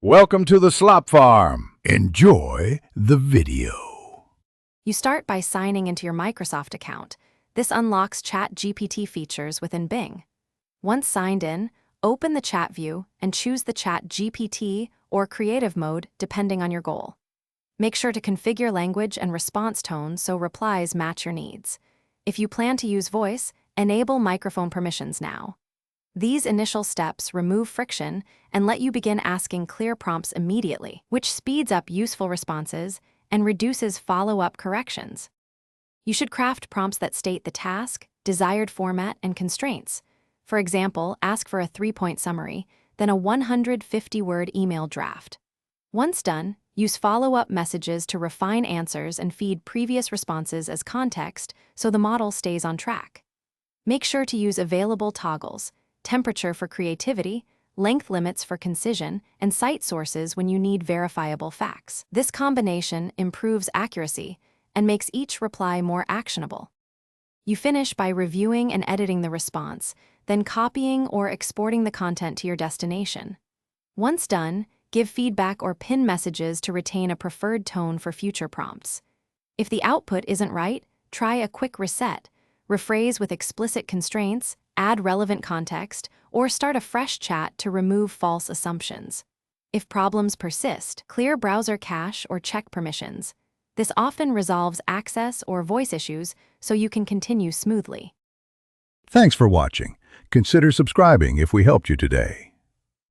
Welcome to the Slop Farm. Enjoy the video. You start by signing into your Microsoft account. This unlocks ChatGPT features within Bing. Once signed in, open the chat view and choose the ChatGPT or creative mode depending on your goal. Make sure to configure language and response tone so replies match your needs. If you plan to use voice, enable microphone permissions now. These initial steps remove friction and let you begin asking clear prompts immediately, which speeds up useful responses and reduces follow-up corrections. You should craft prompts that state the task, desired format, and constraints. For example, ask for a 3-point summary, then a 150-word email draft. Once done, use follow-up messages to refine answers and feed previous responses as context so the model stays on track. Make sure to use available toggles, temperature for creativity, length limits for concision, and cite sources when you need verifiable facts. This combination improves accuracy and makes each reply more actionable. You finish by reviewing and editing the response, then copying or exporting the content to your destination. Once done, give feedback or pin messages to retain a preferred tone for future prompts. If the output isn't right, try a quick reset, rephrase with explicit constraints, add relevant context, or start a fresh chat to remove false assumptions. If problems persist, clear browser cache or check permissions. This often resolves access or voice issues so you can continue smoothly. Thanks for watching. Consider subscribing if we helped you today.